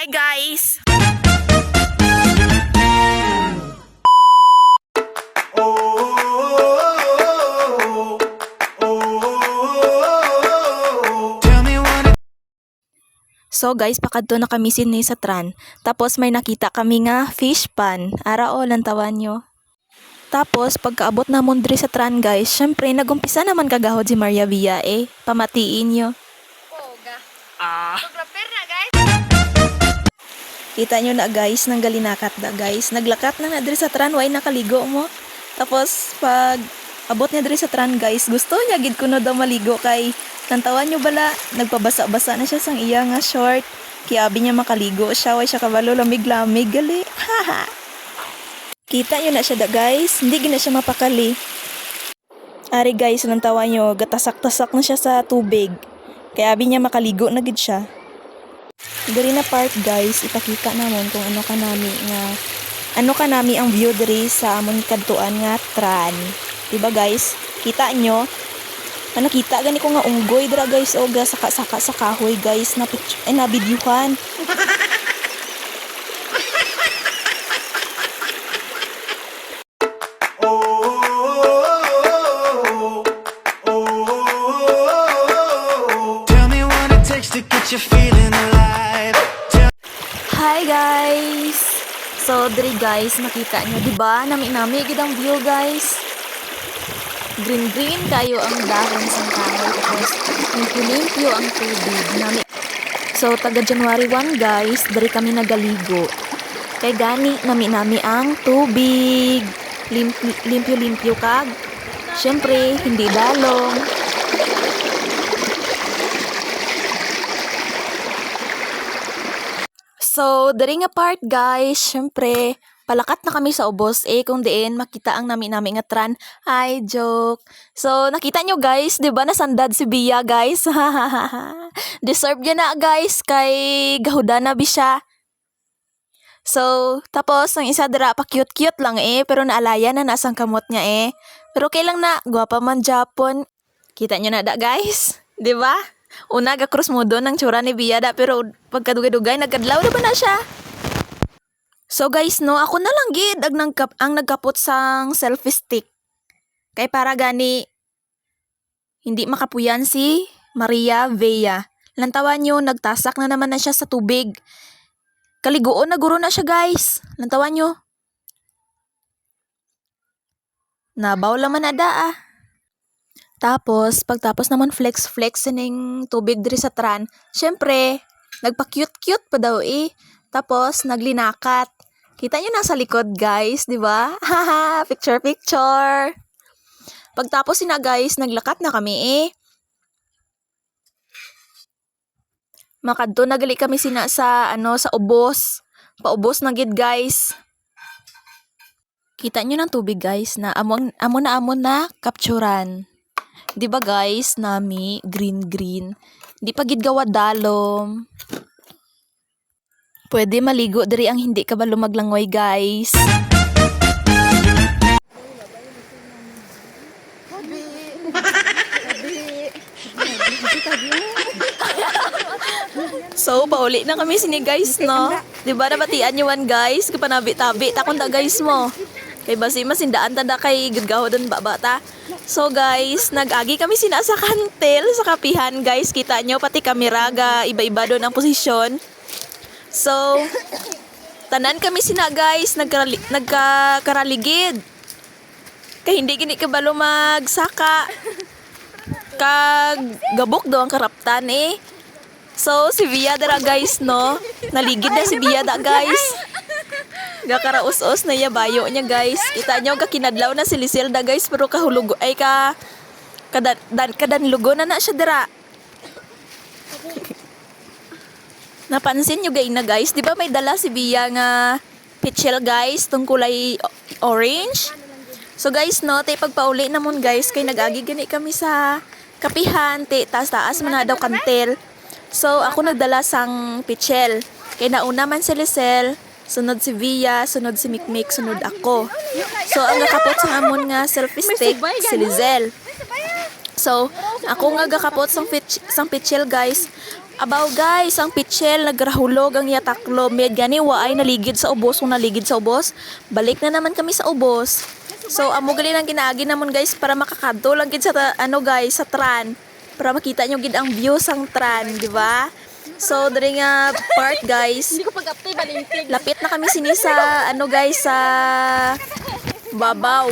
Hi guys! So guys, pakadto na kami sin sa tran. Tapos may nakita kami nga fish pan. Ara o, lantawan nyo. Tapos pagkaabot namon diri sa tran guys, syempre nagumpisa naman kagahod si Maria Villa pamatiin nyo. Photographer na guys. Kita nyo na guys, nang galinakat na guys. Naglakat na diri sa tran, way nakaligo mo. Tapos pag abot niya diri sa tran guys, gusto niya gid kuno daw maligo kay nantawan nyo bala, nagpabasa-basa na siya sang iya nga short. Kiabi niya makaligo siya, way siya kabalo lamig-lamig gali. Haha. Kita nyo na siya da guys, hindi gina siya mapakali. Ari guys, nantawan nyo, gatasak-tasak na siya sa tubig. Kaya abi niya makaligo na gid siya. Diri na part guys, ipakita namon kung ano kanami ang view diri sa amon kadtuan nga tran. Diba guys? Kita nyo? Nakita gani ko nga unggoy dira guys, o saka-saka sa kahoy guys na videohan. Hi guys! So, diri guys, makita nyo, diba? Nami-nami gid ang view guys. Green-green kayo ang dahon sa kahoy. Tapos, limpyo-limpyo ang tubig. So, taga January 1 guys, diri kami nagaligo. Kay gani, nami-nami ang tubig. Limpyo-limpyo kag. Syempre, hindi dalong. So, diri nga part guys, syempre, palakat na kami sa ubos kung diin makita ang nami-nami nga tran. Ay, joke. So, nakita nyo guys, 'di ba nasandad si Bia guys? Deserve niya na guys kay gahudana bi siya. So, tapos ang isa dira pa cute-cute lang pero naalaya na nasang kamot niya Pero kailang na gwapa man Japon. Kita nyo na da guys, 'di ba? Una ga cross modo ng tsura ni Bia pero pagkadugay-dugay nagkadlaw na ba na siya? So guys no, ako na lang gid ang nagkapot sang selfie stick. Kay para gani hindi makapuyan si Maria Villa. Lantawan nyo, nagtasak na naman na siya sa tubig. Kaliguon na guro na siya guys. Lantawan nyo. Nabaw laman na da Tapos, pagtapos naman flex-flex ning tubig diri sa tran, syempre, nagpa-cute-cute pa daw Tapos, naglinakat. Kita nyo nasa likod, guys, di ba? Haha, picture-picture. Pagtapos na guys, naglakat na kami Makadto nagali kami sa ubos. Paubos na gid, guys. Kita nyo ng tubig, guys, na amon na kapturan. Di ba guys, nami, green. Di pa gid gawa dalom. Pwede maligo diri ang hindi ka ba lumaglangoy guys. So, pauli na kami sini guys, no? Di ba nabatian nyo guys? Kapanabi-tabi, takon ta guys mo. Kay basi masindaan tada kay gudgahodon babata. So guys, nag-agi kami sina sa kantel, sa kapihan guys. Kita nyo, pati kamera ga iba-iba doon ang posisyon. So, tanan kami sina guys, nagkakaraligid. Kay hindi gini kabalo magsaka. Kag gabok do ang karaptan So, si Bia dara guys, no? Naligid na si Bia da guys. Gakaraus-us na iya bayo niya guys. Kita nyo kakinadlaw na si Liselda guys, pero kahulugo kadanlugo na siya dira. Napansin nyo na guys, di ba may dala si Bia nga pitchel guys, tong kulay orange. So guys no, pagpauli namon guys, kay nag-agi gani kami sa kapihan, taas man na daw kantel. So ako nagdala sang pitchel. Kay nauna man si Lisel, sunod si Via, sunod si Mikmik, sunod ako. So, ang gakapot sa amon nga selfie stick, si Lizel. So, ako nga gakapot sang pitchel guys. Abaw guys, ang pitchel nagrahulog ang yataklo. Med gani waay naligid sa ubos. Kung naligid sa ubos, balik na naman kami sa ubos. So amo gali lang ginaagi namon guys para makakadto lang gid sa guys sa tran. Para makita nyo gid ang view sang tran, di ba? So diri nga part guys. Hindi ko pag-update balintig. Lapit na kami sini sa guys sa babaw.